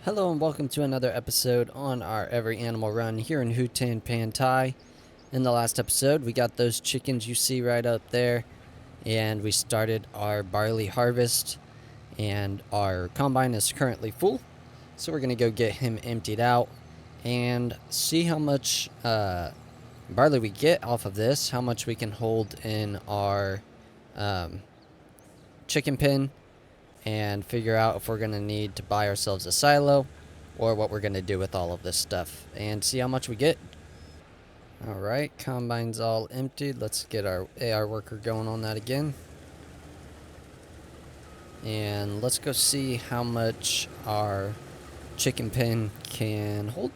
Hello and welcome to another episode on our Every Animal Run here in Hutan Pantai. In the last episode, we got those chickens you see right up there, and we started our barley harvest, and our combine is currently full. So we're going to go get him emptied out and see how much barley we get off of this, how much we can hold in our chicken pen, and figure out if we're going to need to buy ourselves a silo or what we're going to do with all of this stuff and see how much we get. Alright, combine's all emptied. Let's get our AR worker going on that again. And let's go see how much our chicken pen can hold.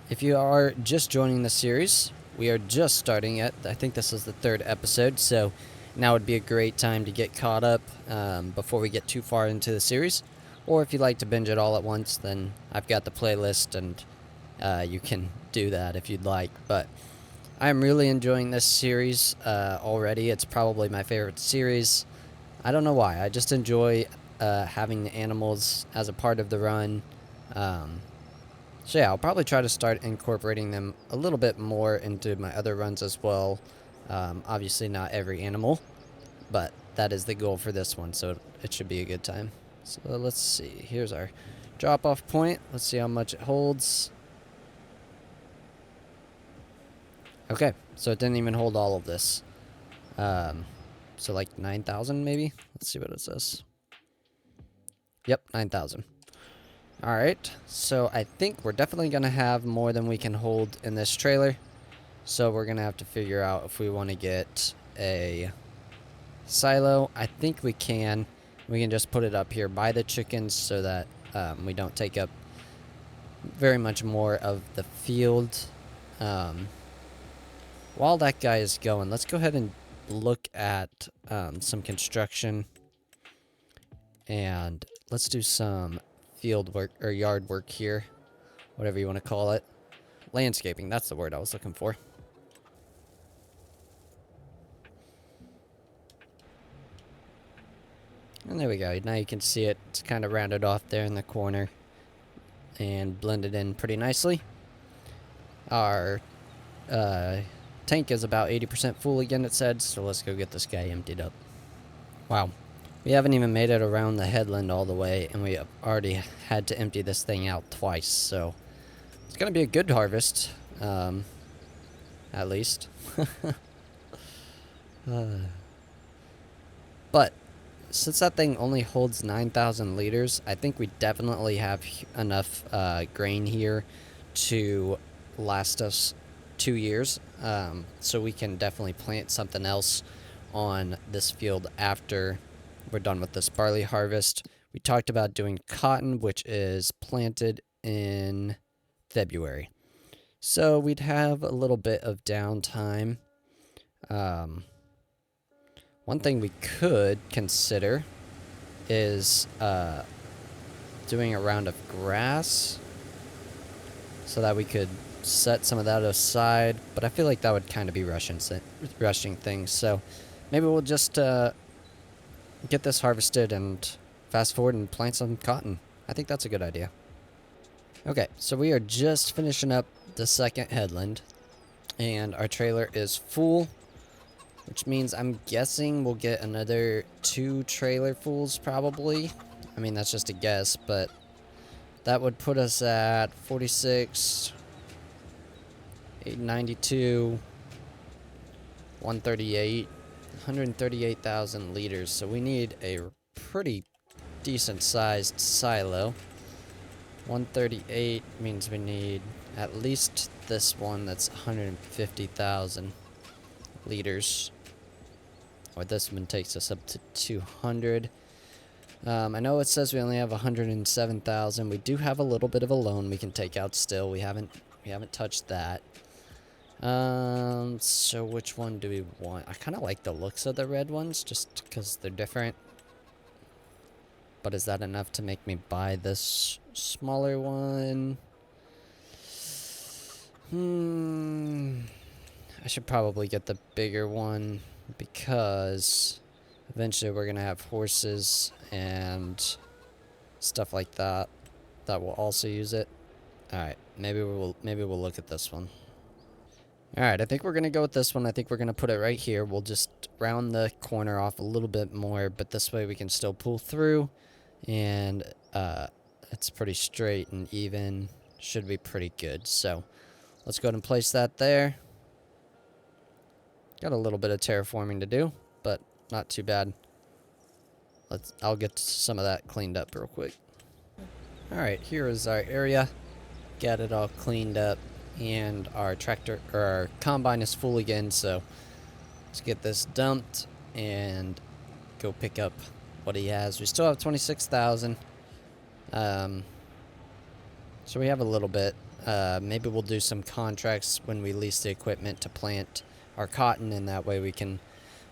If you are just joining the series, we are just starting it. I think this is the third episode, so now would be a great time to get caught up before we get too far into the series. Or if you like to binge it all at once, then I've got the playlist and you can do that if you'd like. But I'm really enjoying this series already. It's probably my favorite series. I don't know why. I just enjoy having the animals as a part of the run. So yeah, I'll probably try to start incorporating them a little bit more into my other runs as well. Obviously not every animal, but that is the goal for this one, so it should be a good time. So let's see. Here's our drop-off point. Let's see how much it holds. Okay, so it didn't even hold all of this. So like 9,000 maybe? Let's see what it says. Yep, 9,000. Alright, so I think we're definitely going to have more than we can hold in this trailer. So we're going to have to figure out if we want to get a silo. I think we can. We can just put it up here by the chickens so that we don't take up very much more of the field. While that guy is going, let's go ahead and look at some construction. And let's do some field work or yard work here, whatever you want to call it. Landscaping, that's the word I was looking for. And there we go. Now you can see it. It's kind of rounded off there in the corner and blended in pretty nicely. Our tank is about 80% full again, it said, so let's go get this guy emptied up. Wow. We haven't even made it around the headland all the way, and we have already had to empty this thing out twice, so it's going to be a good harvest, at least. But since that thing only holds 9,000 liters, I think we definitely have enough grain here to last us 2 years, so we can definitely plant something else on this field after we're done with this barley harvest. We talked about doing cotton, which is planted in February. So we'd have a little bit of downtime. One thing we could consider is doing a round of grass so that we could set some of that aside, but I feel like that would kind of be rushing things. So maybe we'll just get this harvested and fast forward and plant some cotton. I think that's a good idea. Okay, so we are just finishing up the second headland, and our trailer is full, which means I'm guessing we'll get another 2 trailer fulls probably. I mean, that's just a guess, but that would put us at 46, 892, 138. 138,000 liters, so we need a pretty decent sized silo. 138 means we need at least this one that's 150,000 liters, or this one takes us up to 200. I know it says we only have 107,000. We do have a little bit of a loan we can take out still. We haven't touched that. So which one do we want? I kind of like the looks of the red ones just because they're different. But is that enough to make me buy this smaller one? I should probably get the bigger one because eventually we're going to have horses and stuff like that. That will also use it. All right, maybe we'll look at this one. All right, I think we're gonna go with this one. I think we're gonna put it right here. We'll just round the corner off a little bit more, but this way we can still pull through, and it's pretty straight and even. Should be pretty good. So let's go ahead and place that there. Got a little bit of terraforming to do, but not too bad. I'll get some of that cleaned up real quick. All right, here is our area. Got it all cleaned up. And our tractor, or our combine is full again, so let's get this dumped and go pick up what he has. We still have 26,000. So we have a little bit. Maybe we'll do some contracts when we lease the equipment to plant our cotton, and that way we can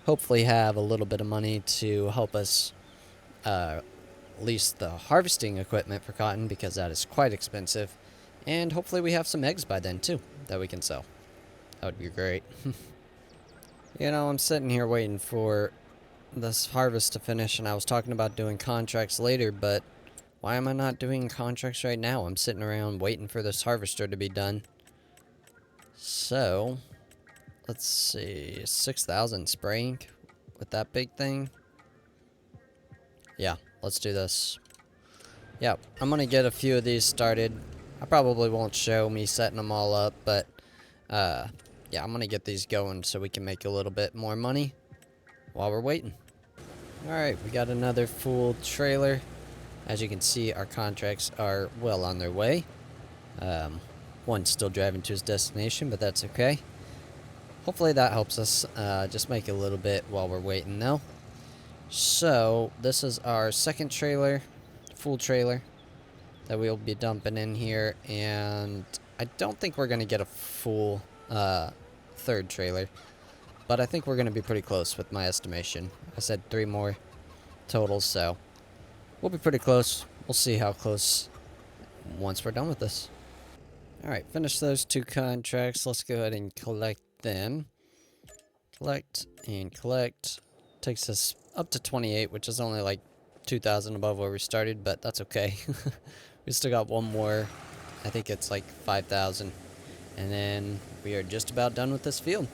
hopefully have a little bit of money to help us lease the harvesting equipment for cotton, because that is quite expensive. And hopefully we have some eggs by then, too, that we can sell. That would be great. You know, I'm sitting here waiting for this harvest to finish, and I was talking about doing contracts later, but why am I not doing contracts right now? I'm sitting around waiting for this harvester to be done. So, let's see, 6,000 spraying with that big thing. Yeah, let's do this. Yeah, I'm gonna get a few of these started. I probably won't show me setting them all up, but yeah, I'm gonna get these going so we can make a little bit more money while we're waiting. Alright, we got another full trailer. As you can see, our contracts are well on their way. One's still driving to his destination, but that's okay. Hopefully that helps us just make a little bit while we're waiting though. So, this is our second trailer, full trailer, that we'll be dumping in here, and I don't think we're going to get a full third trailer, but I think we're going to be pretty close with my estimation. I said 3 more total, so we'll be pretty close. We'll see how close once we're done with this. Alright, finish those 2 contracts. Let's go ahead and collect them. Collect and collect. Takes us up to 28, which is only like 2,000 above where we started, but that's okay. We still got one more. I think it's like 5,000. And then we are just about done with this field.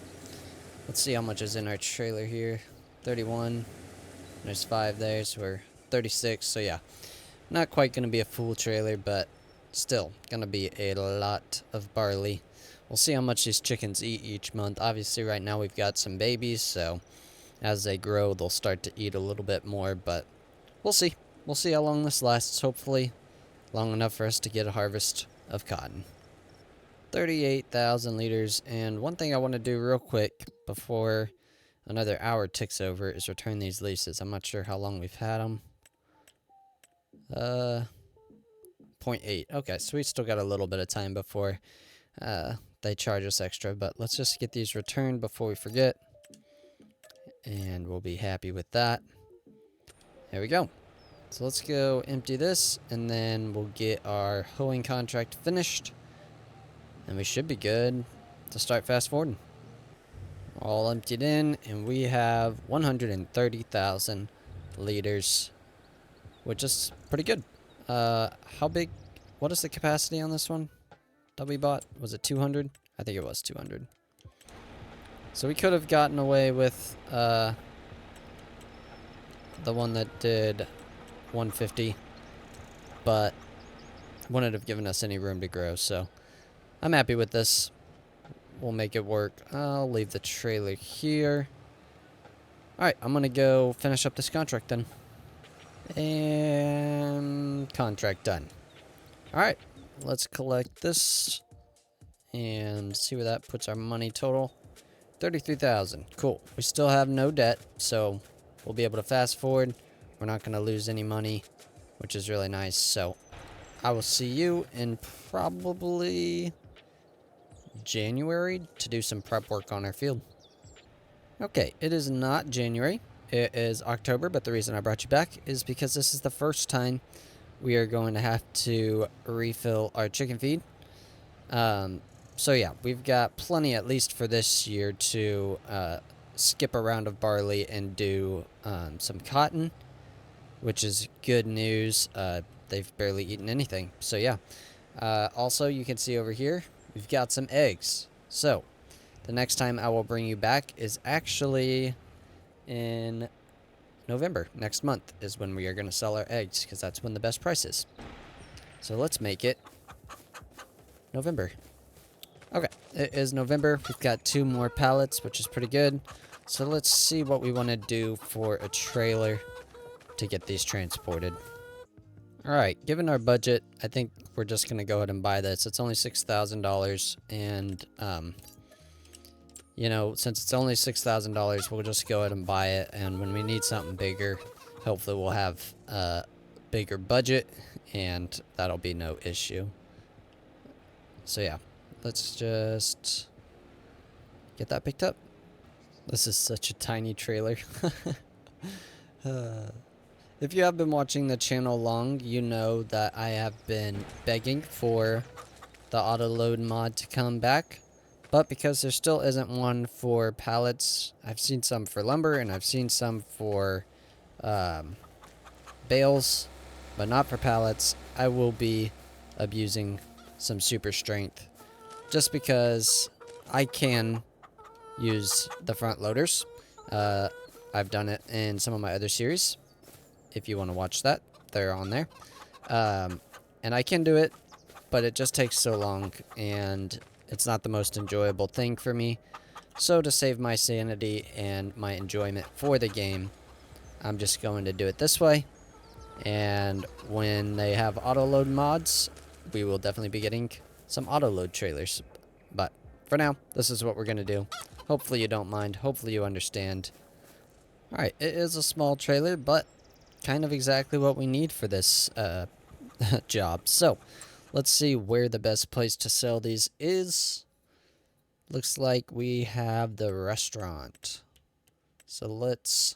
Let's see how much is in our trailer here. 31. There's 5 there, so we're 36. So yeah, not quite going to be a full trailer, but still going to be a lot of barley. We'll see how much these chickens eat each month. Obviously right now we've got some babies, so as they grow they'll start to eat a little bit more, but we'll see. We'll see how long this lasts. Hopefully long enough for us to get a harvest of cotton. 38,000 liters, and one thing I want to do real quick before another hour ticks over is return these leases. I'm not sure how long we've had them. 0.8. Okay, so we still got a little bit of time before they charge us extra, but let's just get these returned before we forget, and we'll be happy with that. There we go. So let's go empty this, and then we'll get our hoeing contract finished, and we should be good to start fast forwarding. All emptied in, and we have 130,000 liters, which is pretty good. How big? What is the capacity on this one that we bought? Was it 200? I think it was 200. So we could have gotten away with the one that did 150, but wouldn't have given us any room to grow, so I'm happy with this. We'll make it work. I'll leave the trailer here. Alright, I'm gonna go finish up this contract then. And contract done. Alright, let's collect this and see where that puts our money total. 33,000. Cool. We still have no debt, so we'll be able to fast forward. We're not going to lose any money, which is really nice. So I will see you in probably January to do some prep work on our field. Okay, it is not January. It is October, but the reason I brought you back is because this is the first time we are going to have to refill our chicken feed. So yeah, we've got plenty, at least for this year, to skip a round of barley and do some cotton, which is good news. The they've barely eaten anything. So yeah. Also, you can see over here, we've got some eggs. So, the next time I will bring you back is actually in November. Next month is when we are going to sell our eggs, because that's when the best price is. So let's make it November. Okay, it is November. We've got 2 more pallets, which is pretty good. So let's see what we want to do for a trailer to get these transported. Alright, given our budget, I think we're just going to go ahead and buy this. It's only $6,000, and, you know, since it's only $6,000, we'll just go ahead and buy it, and when we need something bigger, hopefully we'll have a bigger budget, and that'll be no issue. So yeah, let's just get that picked up. This is such a tiny trailer. If you have been watching the channel long, you know that I have been begging for the auto load mod to come back. But because there still isn't one for pallets, I've seen some for lumber and I've seen some for bales, but not for pallets. I will be abusing some super strength just because I can use the front loaders. I've done it in some of my other series. If you want to watch that, they're on there. And I can do it, but it just takes so long, and it's not the most enjoyable thing for me. So to save my sanity and my enjoyment for the game, I'm just going to do it this way. And when they have auto load mods, we will definitely be getting some auto load trailers. But for now, this is what we're going to do. Hopefully you don't mind. Hopefully you understand. Alright, it is a small trailer, but kind of exactly what we need for this job. So, let's see where the best place to sell these is. Looks like we have the restaurant. So let's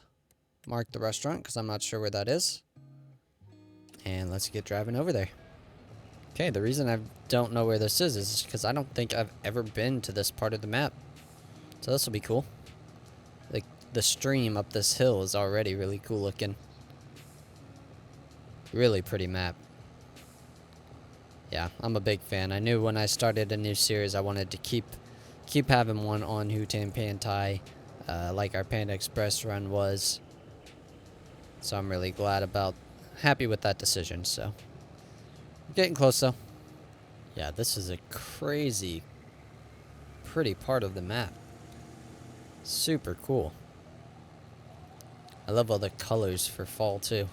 mark the restaurant, because I'm not sure where that is. And let's get driving over there. Okay, the reason I don't know where this is because I don't think I've ever been to this part of the map. So this will be cool. Like, the stream up this hill is already really cool looking. Really pretty map. Yeah, I'm a big fan. I knew when I started a new series I wanted to keep having one on Hu-Tan Pantai, like our Panda Express run was. So I'm really happy with that decision. So getting close though. Yeah, this is a crazy pretty part of the map. Super cool. I love all the colors for fall too.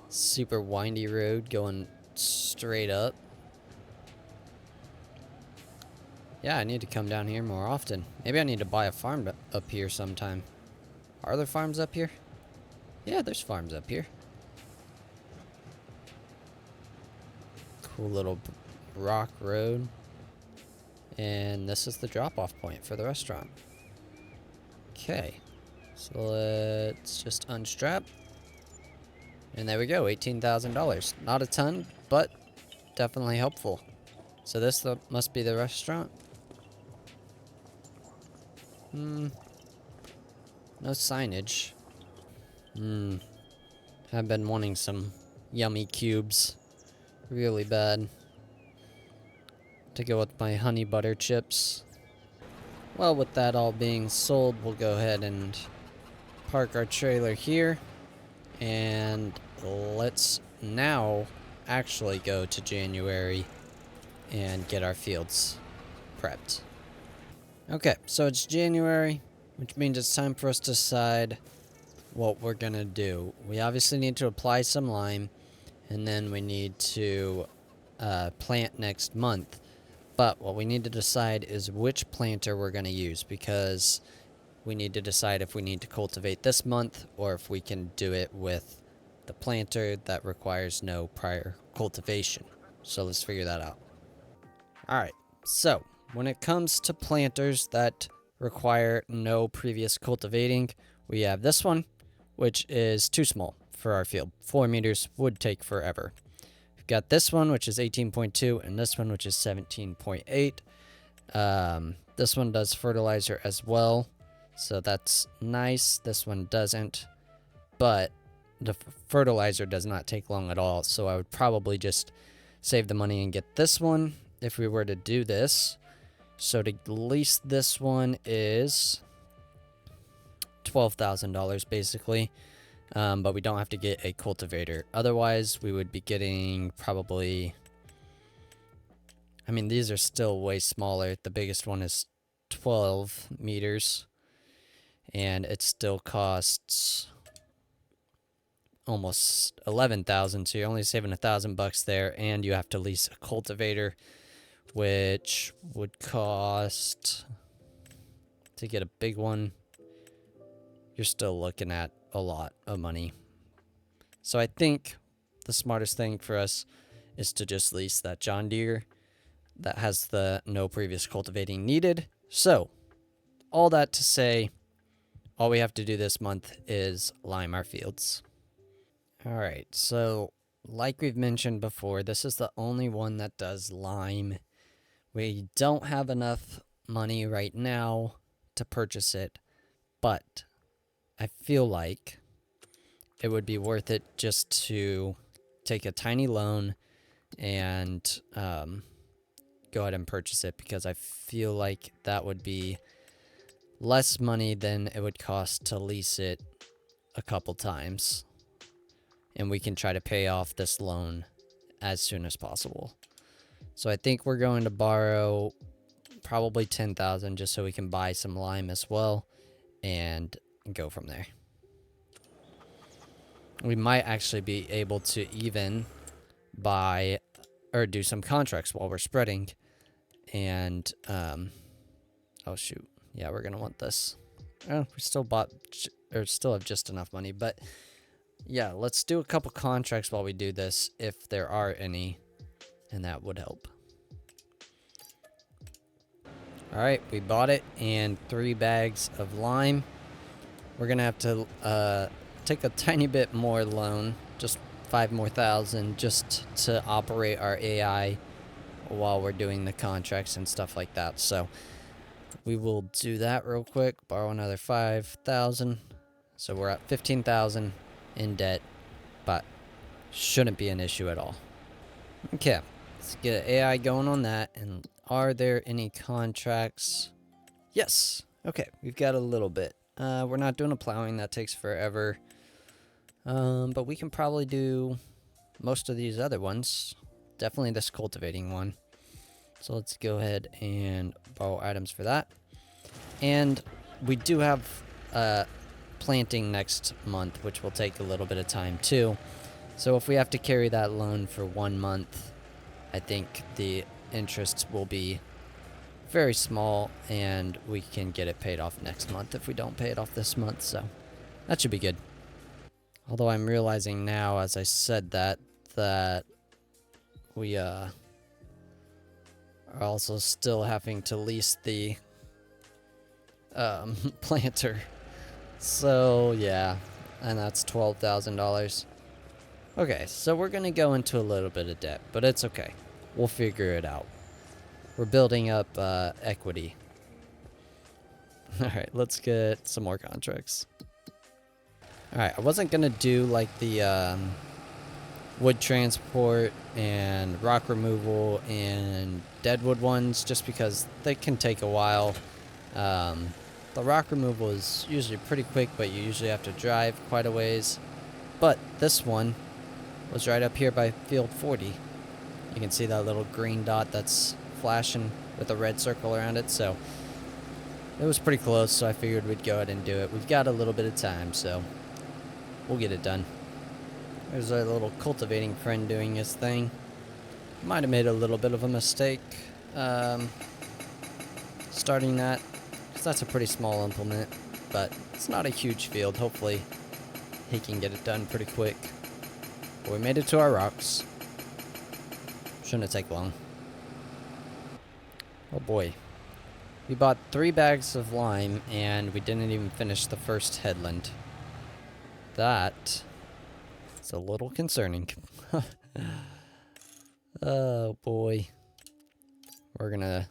Super windy road going straight up. Yeah, I need to come down here more often. Maybe I need to buy a farm up here sometime. Are there farms up here? Yeah, there's farms up here. Cool little rock road. And this is the drop-off point for the restaurant. Okay. So let's just unstrap. And there we go, $18,000. Not a ton, but definitely helpful. So this must be the restaurant. No signage. I've been wanting some yummy cubes. Really bad. To go with my honey butter chips. Well, with that all being sold, we'll go ahead and park our trailer here. And let's now actually go to January and get our fields prepped. Okay, so it's January, which means it's time for us to decide what we're gonna do. We obviously need to apply some lime, and then we need to plant next month. But what we need to decide is which planter we're gonna use, because we need to decide if we need to cultivate this month or if we can do it with the planter that requires no prior cultivation. So let's figure that out. Alright, so when it comes to planters that require no previous cultivating, we have this one, which is too small for our field. 4 meters would take forever. We've got this one, which is 18.2, and this one, which is 17.8. This one does fertilizer as well, so that's nice. This one doesn't, but the fertilizer does not take long at all, so I would probably just save the money and get this one if we were to do this. So to lease this one is $12,000 basically, but we don't have to get a cultivator. Otherwise, we would be getting probably, I mean, these are still way smaller. The biggest one is 12 meters, and it still costs almost 11,000. So you're only saving $1,000 there, and you have to lease a cultivator, which would cost, to get a big one, you're still looking at a lot of money. So I think the smartest thing for us is to just lease that John Deere that has the no previous cultivating needed. So all that to say, all we have to do this month is lime our fields. All right, so like we've mentioned before, this is the only one that does lime. We don't have enough money right now to purchase it, but I feel like it would be worth it just to take a tiny loan and go ahead and purchase it, because I feel like that would be less money than it would cost to lease it a couple times. And we can try to pay off this loan as soon as possible. So I think we're going to borrow probably 10,000 just so we can buy some lime as well and go from there. We might actually be able to even buy or do some contracts while we're spreading. And oh shoot, yeah, we're gonna want this. Oh, we still bought or still have just enough money, but yeah, let's do a couple contracts while we do this if there are any, and that would help. All right, we bought it, and 3 bags of lime. We're gonna have to take a tiny bit more loan, just 5 more thousand, just to operate our AI while we're doing the contracts and stuff like that. So we will do that real quick, borrow another 5,000. So we're at 15,000 in debt, but shouldn't be an issue at all. Okay, let's get AI going on that. And are there any contracts? Yes. Okay, we've got a little bit. We're not doing a plowing, that takes forever. But we can probably do most of these other ones. Definitely this cultivating one. So let's go ahead and borrow items for that. And we do have planting next month, which will take a little bit of time too. So if we have to carry that loan for 1 month, I think the interest will be very small, and we can get it paid off next month if we don't pay it off this month. So that should be good. Although I'm realizing now, as I said that we are also still having to lease the planter. So yeah, and that's $12,000. Okay, so we're gonna go into a little bit of debt, but it's okay. We'll figure it out. We're building up equity. All right, let's get some more contracts. All right, I wasn't gonna do like the wood transport and rock removal and deadwood ones, just because they can take a while. The rock removal is usually pretty quick, but you usually have to drive quite a ways. But this one was right up here by field 40. You can see that little green dot that's flashing with a red circle around it. So it was pretty close, so I figured we'd go ahead and do it. We've got a little bit of time, so we'll get it done. There's our little cultivating friend doing his thing. Might have made a little bit of a mistake starting that, because that's a pretty small implement, but it's not a huge field. Hopefully he can get it done pretty quick. But we made it to our rocks. Shouldn't take long. Oh boy. We bought 3 bags of lime, and we didn't even finish the first headland. That is a little concerning. Oh boy. We're gonna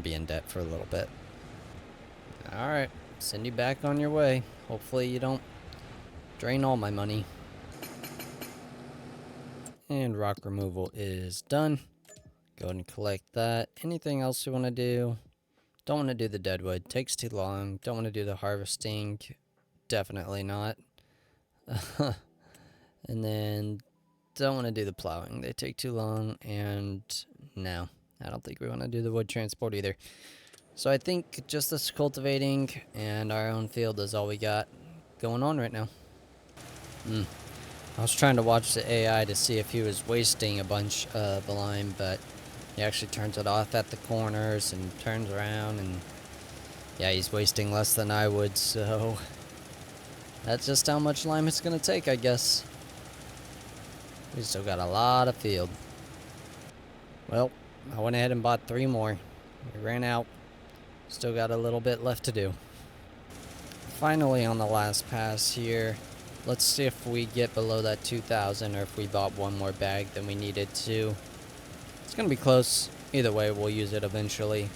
be in debt for a little bit. Alright, send you back on your way. Hopefully you don't drain all my money. And rock removal is done. Go ahead and collect that. Anything else we want to do? Don't want to do the deadwood. Takes too long. Don't want to do the harvesting. Definitely not. And then don't want to do the plowing. They take too long. And no, I don't think we want to do the wood transport either. So I think just this cultivating and our own field is all we got going on right now. I was trying to watch the AI to see if he was wasting a bunch of the lime, but he actually turns it off at the corners and turns around, and yeah, he's wasting less than I would, so that's just how much lime it's gonna take, I guess. We still got a lot of field. Well, I went ahead and bought 3 more. We ran out. Still got a little bit left to do. Finally, on the last pass here, let's see if we get below that 2,000 or if we bought one more bag than we needed to. It's gonna be close. Either way, we'll use it eventually.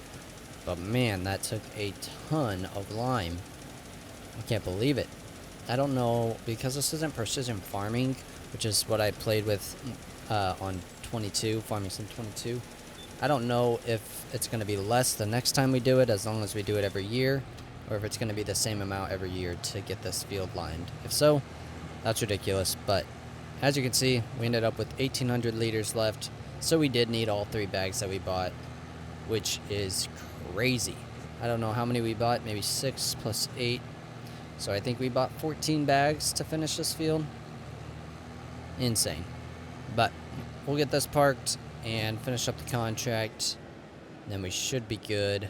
But man, that took a ton of lime. I can't believe it. I don't know, because this isn't precision farming, which is what I played with on 22, Farming Sim 22. I don't know if it's going to be less the next time we do it, as long as we do it every year, or if it's going to be the same amount every year to get this field lined. If so, that's ridiculous, but as you can see, we ended up with 1,800 liters left, so we did need all 3 bags that we bought, which is crazy. I don't know how many we bought, maybe 6 plus 8, so I think we bought 14 bags to finish this field. Insane. But we'll get this parked and finish up the contract, then we should be good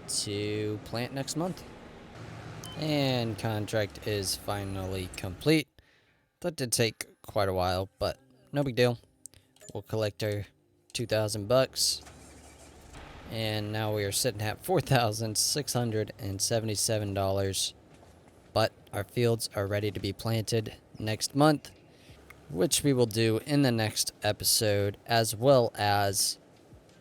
to plant next month. And contract is finally complete. That did take quite a while, but no big deal. We'll collect our 2,000 bucks, and now we are sitting at $4,677. But our fields are ready to be planted next month, which we will do in the next episode, as well as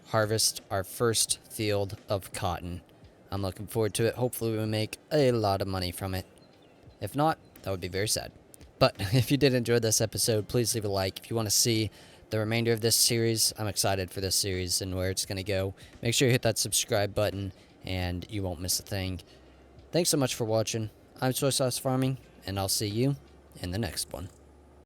harvest our first field of cotton. I'm looking forward to it. Hopefully we make a lot of money from it. If not, that would be very sad. But if you did enjoy this episode, please leave a like. If you want to see the remainder of this series, I'm excited for this series and where it's going to go. Make sure you hit that subscribe button and you won't miss a thing. Thanks so much for watching. I'm Soy Sauce Farming, and I'll see you in the next one.